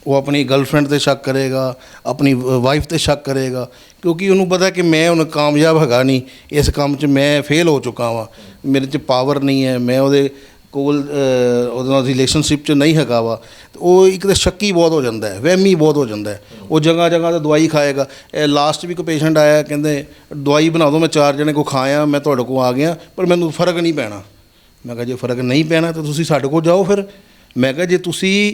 ਉਹ ਆਪਣੀ ਗਰਲਫ੍ਰੈਂਡ 'ਤੇ ਸ਼ੱਕ ਕਰੇਗਾ, ਆਪਣੀ ਵਾਈਫ 'ਤੇ ਸ਼ੱਕ ਕਰੇਗਾ, ਕਿਉਂਕਿ ਉਹਨੂੰ ਪਤਾ ਕਿ ਮੈਂ ਹੁਣ ਕਾਮਯਾਬ ਹੈਗਾ ਨਹੀਂ ਇਸ ਕੰਮ 'ਚ, ਮੈਂ ਫੇਲ ਹੋ ਚੁੱਕਾ ਵਾਂ, ਮੇਰੇ 'ਚ ਪਾਵਰ ਨਹੀਂ ਹੈ, ਮੈਂ ਉਹਦੇ ਕੋਲ ਉਹਦੇ ਨਾਲ ਰਿਲੇਸ਼ਨਸ਼ਿਪ 'ਚ ਨਹੀਂ ਹੈਗਾ ਵਾ। ਉਹ ਇੱਕ ਤਾਂ ਸ਼ੱਕੀ ਬਹੁਤ ਹੋ ਜਾਂਦਾ ਹੈ, ਵਹਿਮੀ ਬਹੁਤ ਹੋ ਜਾਂਦਾ ਹੈ। ਉਹ ਜਗ੍ਹਾ ਜਗ੍ਹਾ 'ਤੇ ਦਵਾਈ ਖਾਏਗਾ। ਇਹ ਲਾਸਟ ਵੀ ਕੋਈ ਪੇਸ਼ੈਂਟ ਆਇਆ, ਕਹਿੰਦੇ ਦਵਾਈ ਬਣਾ ਦਿਓ, ਮੈਂ 4 ਜਣੇ ਕੋ ਖਾਇਆ, ਮੈਂ ਤੁਹਾਡੇ ਕੋਲ ਆ ਗਿਆ, ਪਰ ਮੈਨੂੰ ਫ਼ਰਕ ਨਹੀਂ ਪੈਣਾ। ਮੈਂ ਕਿਹਾ ਜੇ ਫ਼ਰਕ ਨਹੀਂ ਪੈਣਾ ਤਾਂ ਤੁਸੀਂ ਸਾਡੇ ਕੋਲ ਜਾਓ ਫਿਰ। ਮੈਂ ਕਿਹਾ ਜੇ ਤੁਸੀਂ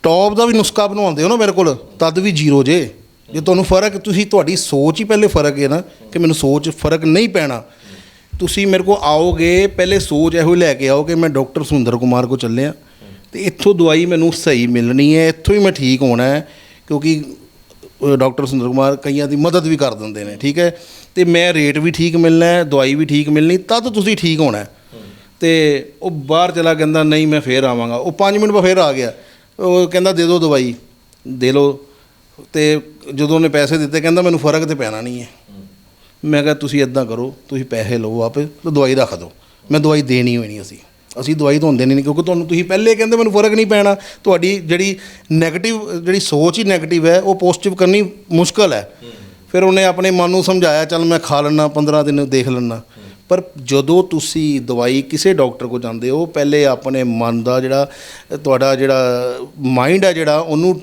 ਟੌਪ ਦਾ ਵੀ ਨੁਸਖਾ ਬਣਵਾਉਂਦੇ ਹੋ ਨਾ ਮੇਰੇ ਕੋਲ, ਤਦ ਵੀ ਜ਼ੀਰੋ ਜੇ ਤੁਹਾਨੂੰ ਫ਼ਰਕ, ਤੁਸੀਂ ਤੁਹਾਡੀ ਸੋਚ ਹੀ ਪਹਿਲੇ ਫ਼ਰਕ ਹੈ ਨਾ ਕਿ ਮੈਨੂੰ ਸੋਚ ਫ਼ਰਕ ਨਹੀਂ ਪੈਣਾ। ਤੁਸੀਂ ਮੇਰੇ ਕੋਲ ਆਓਗੇ, ਪਹਿਲੇ ਸੋਚ ਇਹੋ ਲੈ ਕੇ ਆਓ ਕਿ ਮੈਂ ਡਾਕਟਰ ਸੁਰਿੰਦਰ ਕੁਮਾਰ ਕੋਲ ਚੱਲਿਆ ਅਤੇ ਇੱਥੋਂ ਦਵਾਈ ਮੈਨੂੰ ਸਹੀ ਮਿਲਣੀ ਹੈ, ਇੱਥੋਂ ਹੀ ਮੈਂ ਠੀਕ ਹੋਣਾ ਹੈ, ਕਿਉਂਕਿ ਡਾਕਟਰ ਸੁਰਿੰਦਰ ਕੁਮਾਰ ਕਈਆਂ ਦੀ ਮਦਦ ਵੀ ਕਰ ਦਿੰਦੇ ਨੇ। ਠੀਕ ਹੈ, ਅਤੇ ਮੈਂ ਰੇਟ ਵੀ ਠੀਕ ਮਿਲਣਾ ਹੈ, ਦਵਾਈ ਵੀ ਠੀਕ ਮਿਲਣੀ, ਤਦ ਤੁਸੀਂ ਠੀਕ ਹੋਣਾ। ਅਤੇ ਉਹ ਬਾਹਰ ਚਲਾ, ਕਹਿੰਦਾ ਨਹੀਂ ਮੈਂ ਫੇਰ ਆਵਾਂਗਾ। ਉਹ 5 ਮਿੰਟ ਬਾਅਦ ਫੇਰ ਆ ਗਿਆ, ਉਹ ਕਹਿੰਦਾ ਦੇ ਦਿਓ ਦਵਾਈ, ਦੇ ਲਓ। ਅਤੇ ਜਦੋਂ ਉਹਨੇ ਪੈਸੇ ਦਿੱਤੇ, ਕਹਿੰਦਾ ਮੈਨੂੰ ਫ਼ਰਕ ਤਾਂ ਪੈਣਾ ਨਹੀਂ ਹੈ। ਮੈਂ ਕਿਹਾ ਤੁਸੀਂ ਇੱਦਾਂ ਕਰੋ, ਤੁਸੀਂ ਪੈਸੇ ਲਓ ਆਪੇ ਅਤੇ ਦਵਾਈ ਰੱਖ ਦਿਓ, ਮੈਂ ਦਵਾਈ ਦੇਣੀ ਹੋਈ ਨਹੀਂ। ਅਸੀਂ ਦਵਾਈ ਤੁਹਾਨੂੰ ਦੇਣੀ ਨਹੀਂ, ਕਿਉਂਕਿ ਤੁਹਾਨੂੰ ਤੁਸੀਂ ਪਹਿਲੇ ਕਹਿੰਦੇ ਮੈਨੂੰ ਫ਼ਰਕ ਨਹੀਂ ਪੈਣਾ। ਤੁਹਾਡੀ ਜਿਹੜੀ ਨੈਗੇਟਿਵ ਜਿਹੜੀ ਸੋਚ ਹੀ ਨੈਗੇਟਿਵ ਹੈ, ਉਹ ਪੋਜ਼ੀਟਿਵ ਕਰਨੀ ਮੁਸ਼ਕਲ ਹੈ। ਫਿਰ ਉਹਨੇ ਆਪਣੇ ਮਨ ਨੂੰ ਸਮਝਾਇਆ, ਚੱਲ ਮੈਂ ਖਾ ਲੈਂਦਾ, 15 ਦਿਨ ਦੇਖ ਲੈਂਦਾ। ਪਰ ਜਦੋਂ ਤੁਸੀਂ ਦਵਾਈ ਕਿਸੇ ਡਾਕਟਰ ਕੋਲ ਜਾਂਦੇ ਹੋ, ਪਹਿਲੇ ਆਪਣੇ ਮਨ ਦਾ ਜਿਹੜਾ ਤੁਹਾਡਾ ਜਿਹੜਾ ਮਾਈਂਡ ਹੈ, ਜਿਹੜਾ ਉਹਨੂੰ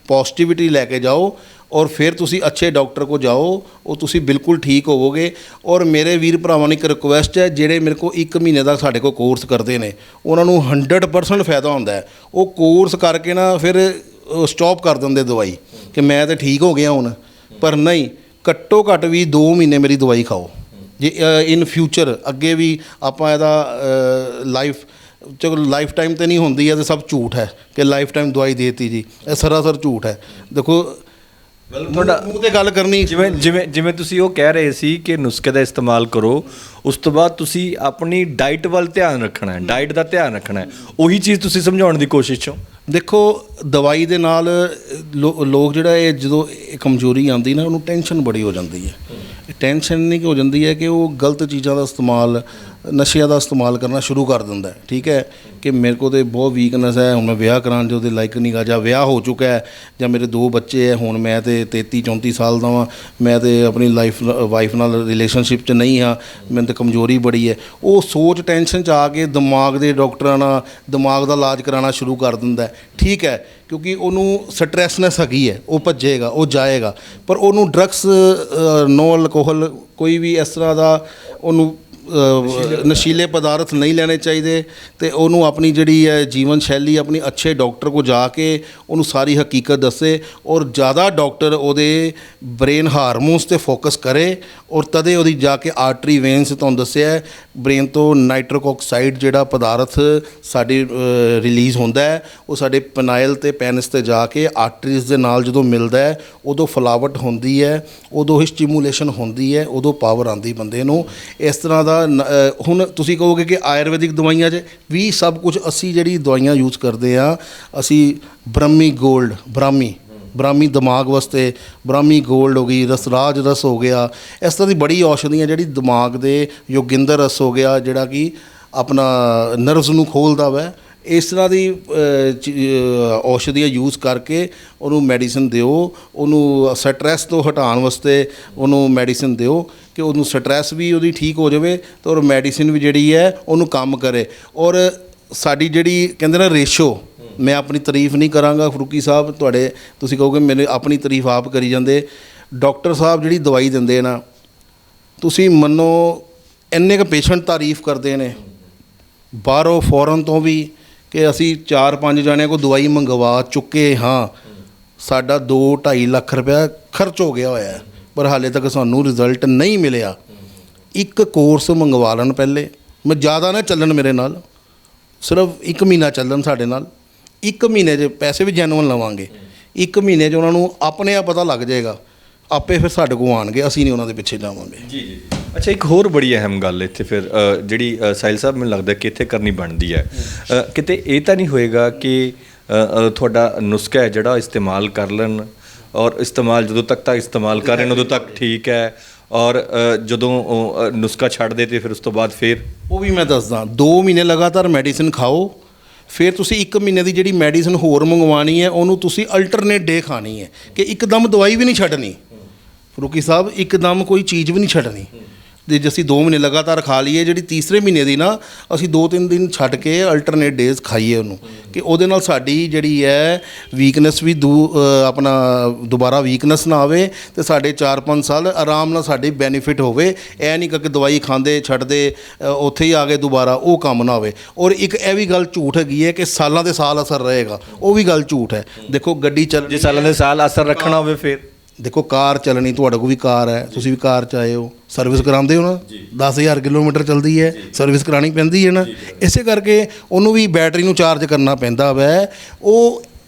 ਪੋਜ਼ਿਟਿਵਿਟੀ ਲੈ ਕੇ ਜਾਓ, ਔਰ ਫਿਰ ਤੁਸੀਂ ਅੱਛੇ ਡਾਕਟਰ ਕੋਲ ਜਾਓ, ਉਹ ਤੁਸੀਂ ਬਿਲਕੁਲ ਠੀਕ ਹੋਵੋਗੇ। ਔਰ ਮੇਰੇ ਵੀਰ ਭਰਾਵਾਂ ਨੂੰ ਇੱਕ ਰਿਕੁਐਸਟ ਹੈ, ਜਿਹੜੇ ਮੇਰੇ ਕੋਲ 1 ਮਹੀਨੇ ਦਾ ਸਾਡੇ ਕੋਲ ਕੋਰਸ ਕਰਦੇ ਨੇ, ਉਹਨਾਂ ਨੂੰ 100% ਫਾਇਦਾ ਹੁੰਦਾ ਹੈ। ਉਹ ਕੋਰਸ ਕਰਕੇ ਨਾ ਫਿਰ ਸਟਾਪ ਕਰ ਦਿੰਦੇ ਦਵਾਈ ਕਿ ਮੈਂ ਤਾਂ ਠੀਕ ਹੋ ਗਿਆ ਹੁਣ, ਪਰ ਨਹੀਂ, ਘੱਟੋ ਘੱਟ ਵੀ 2 ਮਹੀਨੇ ਮੇਰੀ ਦਵਾਈ ਖਾਓ। ਜੇ ਇਨ ਫਿਊਚਰ ਅੱਗੇ ਵੀ ਆਪਾਂ ਇਹਦਾ ਚਲੋ ਲਾਈਫ ਟਾਈਮ ਤੇ ਨਹੀਂ ਹੁੰਦੀ ਹੈ, ਤਾਂ ਸਭ ਝੂਠ ਹੈ ਕਿ ਲਾਈਫ ਟਾਈਮ ਦਵਾਈ ਦੇਤੀ ਜੀ, ਇਹ ਸਰਾਸਰ ਝੂਠ ਹੈ। ਦੇਖੋ ਤੁਹਾਡਾ ਮੂੰਹ 'ਤੇ ਗੱਲ ਕਰਨੀ, ਜਿਵੇਂ ਤੁਸੀਂ ਉਹ ਕਹਿ ਰਹੇ ਸੀ ਕਿ ਨੁਸਖੇ ਦਾ ਇਸਤੇਮਾਲ ਕਰੋ, ਉਸ ਤੋਂ ਬਾਅਦ ਤੁਸੀਂ ਆਪਣੀ ਡਾਈਟ ਵੱਲ ਧਿਆਨ ਰੱਖਣਾ ਹੈ, ਡਾਈਟ ਦਾ ਧਿਆਨ ਰੱਖਣਾ ਹੈ, ਉਹੀ ਚੀਜ਼ ਤੁਸੀਂ ਸਮਝਾਉਣ ਦੀ ਕੋਸ਼ਿਸ਼ ਹੋ। ਦੇਖੋ ਦਵਾਈ ਦੇ ਨਾਲ ਲੋਕ ਜਿਹੜਾ ਇਹ ਜਦੋਂ ਕਮਜ਼ੋਰੀ ਆਉਂਦੀ ਨਾ, ਉਹਨੂੰ ਟੈਨਸ਼ਨ ਬੜੀ ਹੋ ਜਾਂਦੀ ਹੈ। ਟੈਨਸ਼ਨ ਨਹੀਂ ਹੋ ਜਾਂਦੀ ਹੈ ਕਿ ਉਹ ਗਲਤ ਚੀਜ਼ਾਂ ਦਾ ਇਸਤੇਮਾਲ, ਨਸ਼ਿਆਂ ਦਾ ਇਸਤੇਮਾਲ ਕਰਨਾ ਸ਼ੁਰੂ ਕਰ ਦਿੰਦਾ। ਠੀਕ ਹੈ, ਕਿ ਮੇਰੇ ਕੋਲ ਤਾਂ ਬਹੁਤ ਵੀਕਨੈਸ ਹੈ, ਹੁਣ ਮੈਂ ਵਿਆਹ ਕਰਾਂ ਜੋ ਉਹਦੇ ਲਾਇਕ ਨਹੀਂ ਗਾ, ਜਾਂ ਵਿਆਹ ਹੋ ਚੁੱਕਾ ਹੈ, ਜਾਂ ਮੇਰੇ 2 ਬੱਚੇ ਹੈ, ਹੁਣ ਮੈਂ ਤਾਂ 33-34 ਸਾਲ ਦਾ ਵਾਂ, ਮੈਂ ਤਾਂ ਆਪਣੀ ਵਾਈਫ ਨਾਲ ਰਿਲੇਸ਼ਨਸ਼ਿਪ 'ਚ ਨਹੀਂ ਹਾਂ, ਮੈਨੂੰ ਤਾਂ ਕਮਜ਼ੋਰੀ ਬੜੀ ਹੈ। ਉਹ ਸੋਚ ਟੈਨਸ਼ਨ 'ਚ ਆ ਕੇ ਦਿਮਾਗ ਦੇ ਡਾਕਟਰਾਂ ਨਾਲ ਦਿਮਾਗ ਦਾ ਇਲਾਜ ਕਰਾਉਣਾ ਸ਼ੁਰੂ ਕਰ ਦਿੰਦਾ। ਠੀਕ ਹੈ, ਕਿਉਂਕਿ ਉਹਨੂੰ ਸਟਰੈਸਨੈਸ ਹੈਗੀ ਹੈ, ਉਹ ਭੱਜੇਗਾ, ਉਹ ਜਾਏਗਾ, ਪਰ ਉਹਨੂੰ ਡਰੱਗਸ, ਨੋ ਅਲਕੋਹਲ, ਕੋਈ ਵੀ ਇਸ ਤਰ੍ਹਾਂ ਦਾ ਉਹਨੂੰ ਨਸ਼ੀਲੇ ਪਦਾਰਥ ਨਹੀਂ ਲੈਣੇ ਚਾਹੀਦੇ। ਅਤੇ ਉਹਨੂੰ ਆਪਣੀ ਜਿਹੜੀ ਹੈ ਜੀਵਨ ਸ਼ੈਲੀ, ਆਪਣੀ ਅੱਛੇ ਡਾਕਟਰ ਕੋਲ ਜਾ ਕੇ ਉਹਨੂੰ ਸਾਰੀ ਹਕੀਕਤ ਦੱਸੇ, ਔਰ ਜ਼ਿਆਦਾ ਡਾਕਟਰ ਉਹਦੇ ਬ੍ਰੇਨ ਹਾਰਮੋਨਸ 'ਤੇ ਫੋਕਸ ਕਰੇ, ਔਰ ਤਦੇ ਉਹਦੀ ਜਾ ਕੇ ਆਰਟਰੀ ਵੇਨਸ, ਤੁਹਾਨੂੰ ਦੱਸਿਆ ਬ੍ਰੇਨ ਤੋਂ ਨਾਈਟ੍ਰਿਕ ਆਕਸਾਈਡ ਜਿਹੜਾ ਪਦਾਰਥ ਸਾਡੀ ਰਿਲੀਜ਼ ਹੁੰਦਾ ਹੈ, ਉਹ ਸਾਡੇ ਪਨਾਇਲ ਅਤੇ ਪੈਨਿਸ 'ਤੇ ਜਾ ਕੇ ਆਰਟਰੀਜ਼ ਦੇ ਨਾਲ ਜਦੋਂ ਮਿਲਦਾ ਹੈ, ਉਦੋਂ ਫਲਾਵਟ ਹੁੰਦੀ ਹੈ, ਉਦੋਂ ਹੀ ਸਟੀਮੂਲੇਸ਼ਨ ਹੁੰਦੀ ਹੈ, ਉਦੋਂ ਪਾਵਰ ਆਉਂਦੀ ਬੰਦੇ ਨੂੰ। ਇਸ ਤਰ੍ਹਾਂ ਦਾ ਹੁਣ ਤੁਸੀਂ ਕਹੋਗੇ ਕਿ ਆਯੁਰਵੈਦਿਕ ਦਵਾਈਆਂ 'ਚ ਵੀ ਸਭ ਕੁਝ, ਅਸੀਂ ਜਿਹੜੀ ਦਵਾਈਆਂ ਯੂਜ਼ ਕਰਦੇ ਹਾਂ, ਅਸੀਂ ਬ੍ਰਹਮੀ ਗੋਲਡ, ਬ੍ਰਾਹਮੀ ਦਿਮਾਗ ਵਾਸਤੇ, ਬ੍ਰਾਹਮੀ ਗੋਲਡ ਹੋ ਗਈ, ਰਸਰਾਜ ਰਸ ਹੋ ਗਿਆ, ਇਸ ਤਰ੍ਹਾਂ ਦੀ ਬੜੀ ਔਸ਼ਧੀਆਂ, ਜਿਹੜੀ ਦਿਮਾਗ ਦੇ ਯੋਗਿੰਦਰ ਰਸ ਹੋ ਗਿਆ, ਜਿਹੜਾ ਕਿ ਆਪਣਾ ਨਰਵਸ ਨੂੰ ਖੋਲ੍ਹਦਾ ਵਾ, ਇਸ ਤਰ੍ਹਾਂ ਦੀ ਔਸ਼ਧੀਆਂ ਯੂਜ਼ ਕਰਕੇ ਉਹਨੂੰ ਮੈਡੀਸਨ ਦਿਓ, ਉਹਨੂੰ ਸਟਰੈਸ ਤੋਂ ਹਟਾਉਣ ਵਾਸਤੇ ਉਹਨੂੰ ਮੈਡੀਸਨ ਦਿਓ ਕਿ ਉਹਨੂੰ ਸਟਰੈਸ ਵੀ ਉਹਦੀ ਠੀਕ ਹੋ ਜਾਵੇ, ਅਤੇ ਔਰ ਮੈਡੀਸਿਨ ਵੀ ਜਿਹੜੀ ਹੈ ਉਹਨੂੰ ਕੰਮ ਕਰੇ। ਔਰ ਸਾਡੀ ਜਿਹੜੀ ਕਹਿੰਦੇ ਨਾ ਰੇਸ਼ੋ, ਮੈਂ ਆਪਣੀ ਤਾਰੀਫ ਨਹੀਂ ਕਰਾਂਗਾ ਫਰੂਕੀ ਸਾਹਿਬ, ਤੁਸੀਂ ਕਹੋਗੇ ਮੈਨੂੰ ਆਪਣੀ ਤਾਰੀਫ ਆਪ ਕਰੀ ਜਾਂਦੇ। ਡਾਕਟਰ ਸਾਹਿਬ ਜਿਹੜੀ ਦਵਾਈ ਦਿੰਦੇ ਨਾ, ਤੁਸੀਂ ਮੰਨੋ ਇੰਨੇ ਕੁ ਪੇਸ਼ੈਂਟ ਤਾਰੀਫ ਕਰਦੇ ਨੇ, ਬਾਹਰੋਂ ਫੋਰਨ ਤੋਂ ਵੀ ਕਿ ਅਸੀਂ 4-5 ਜਣਿਆਂ ਕੋਲ ਦਵਾਈ ਮੰਗਵਾ ਚੁੱਕੇ ਹਾਂ, ਸਾਡਾ 2-2.5 ਲੱਖ ਰੁਪਇਆ ਖਰਚ ਹੋ ਗਿਆ ਹੋਇਆ ਹੈ, ਪਰ ਹਾਲੇ ਤੱਕ ਸਾਨੂੰ ਰਿਜ਼ਲਟ ਨਹੀਂ ਮਿਲਿਆ। ਇੱਕ ਕੋਰਸ ਮੰਗਵਾ ਲੈਣ ਪਹਿਲੇ, ਮੈਂ ਜ਼ਿਆਦਾ ਨਾ ਚੱਲਣ ਮੇਰੇ ਨਾਲ, ਸਿਰਫ 1 ਮਹੀਨਾ ਚੱਲਣ ਸਾਡੇ ਨਾਲ। 1 ਮਹੀਨੇ 'ਚ ਪੈਸੇ ਵੀ ਜੈਨੂਅਨ ਲਵਾਂਗੇ, 1 ਮਹੀਨੇ 'ਚ ਉਹਨਾਂ ਨੂੰ ਆਪਣੇ ਆਪ ਪਤਾ ਲੱਗ ਜਾਏਗਾ, ਆਪੇ ਫਿਰ ਸਾਡੇ ਕੋਲ ਆਉਣਗੇ, ਅਸੀਂ ਨਹੀਂ ਉਹਨਾਂ ਦੇ ਪਿੱਛੇ ਜਾਵਾਂਗੇ। ਜੀ ਜੀ। ਅੱਛਾ, ਇੱਕ ਹੋਰ ਬੜੀ ਅਹਿਮ ਗੱਲ ਇੱਥੇ ਫਿਰ ਜਿਹੜੀ ਸਾਹਿਲ ਸਾਹਿਬ ਮੈਨੂੰ ਲੱਗਦਾ ਕਿ ਇੱਥੇ ਕਰਨੀ ਬਣਦੀ ਹੈ, ਕਿਤੇ ਇਹ ਤਾਂ ਨਹੀਂ ਹੋਏਗਾ ਕਿ ਤੁਹਾਡਾ ਨੁਸਖਾ ਹੈ ਜਿਹੜਾ ਇਸਤੇਮਾਲ ਕਰ ਲੈਣ, ਔਰ ਇਸਤੇਮਾਲ ਜਦੋਂ ਤੱਕ ਤਾਂ ਇਸਤੇਮਾਲ ਕਰ ਰਹੇ ਨੇ ਉਦੋਂ ਤੱਕ ਠੀਕ ਹੈ, ਔਰ ਜਦੋਂ ਨੁਸਖਾ ਛੱਡ ਦੇ ਤੇ ਫਿਰ ਉਸ ਤੋਂ ਬਾਅਦ ਫਿਰ ਉਹ ਵੀ ਮੈਂ ਦੱਸਦਾ, 2 ਮਹੀਨੇ ਲਗਾਤਾਰ ਮੈਡੀਸਿਨ ਖਾਓ, ਫਿਰ ਤੁਸੀਂ 1 ਮਹੀਨੇ ਦੀ ਜਿਹੜੀ ਮੈਡੀਸਿਨ ਹੋਰ ਮੰਗਵਾਉਣੀ ਹੈ ਉਹਨੂੰ ਤੁਸੀਂ ਅਲਟਰਨੇਟ ਡੇ ਖਾਣੀ ਹੈ, ਕਿ ਇੱਕਦਮ ਦਵਾਈ ਵੀ ਨਹੀਂ ਛੱਡਣੀ ਫਰੂਕੀ ਸਾਹਿਬ, ਇੱਕਦਮ ਕੋਈ ਚੀਜ਼ ਵੀ ਨਹੀਂ ਛੱਡਣੀ। ਜੇ ਅਸੀਂ 2 ਮਹੀਨੇ ਲਗਾਤਾਰ ਖਾ ਲਈਏ, ਜਿਹੜੀ ਤੀਸਰੇ ਮਹੀਨੇ ਦੀ ਨਾ ਅਸੀਂ 2-3 ਦਿਨ ਛੱਡ ਕੇ ਅਲਟਰਨੇਟ ਡੇਜ਼ ਖਾਈਏ ਉਹਨੂੰ, ਕਿ ਉਹਦੇ ਨਾਲ ਸਾਡੀ ਜਿਹੜੀ ਹੈ ਵੀਕਨੈਸ ਵੀ ਆਪਣਾ ਦੁਬਾਰਾ ਵੀਕਨੈਸ ਨਾ ਆਵੇ, ਅਤੇ ਸਾਡੇ 4-5 ਸਾਲ ਆਰਾਮ ਨਾਲ ਸਾਡੀ ਬੈਨੀਫਿਟ ਹੋਵੇ। ਇਹ ਨਹੀਂ ਕਿ ਦਵਾਈ ਖਾਂਦੇ ਛੱਡਦੇ ਉੱਥੇ ਹੀ ਆ ਗਏ ਦੁਬਾਰਾ, ਉਹ ਕੰਮ ਨਾ ਹੋਵੇ। ਔਰ ਇੱਕ ਇਹ ਵੀ ਗੱਲ ਝੂਠ ਹੈਗੀ ਹੈ ਕਿ ਸਾਲਾਂ ਦੇ ਸਾਲ ਅਸਰ ਰਹੇਗਾ, ਉਹ ਵੀ ਗੱਲ ਝੂਠ ਹੈ। ਦੇਖੋ ਗੱਡੀ ਚੱਲ, ਜੇ ਸਾਲਾਂ ਦੇ ਸਾਲ ਅਸਰ ਰੱਖਣਾ ਹੋਵੇ ਫਿਰ ਦੇਖੋ ਕਾਰ ਚੱਲਣੀ, ਤੁਹਾਡੇ ਕੋਲ ਵੀ ਕਾਰ ਹੈ, ਤੁਸੀਂ ਵੀ ਕਾਰ 'ਚ ਆਏ ਹੋ, ਸਰਵਿਸ ਕਰਾਉਂਦੇ ਹੋ ਨਾ, 10,000 ਕਿਲੋਮੀਟਰ ਚੱਲਦੀ ਹੈ, ਸਰਵਿਸ ਕਰਾਉਣੀ ਪੈਂਦੀ ਹੈ ਨਾ, ਇਸੇ ਕਰਕੇ ਉਹਨੂੰ ਵੀ ਬੈਟਰੀ ਨੂੰ ਚਾਰਜ ਕਰਨਾ ਪੈਂਦਾ ਵੈ। ਉਹ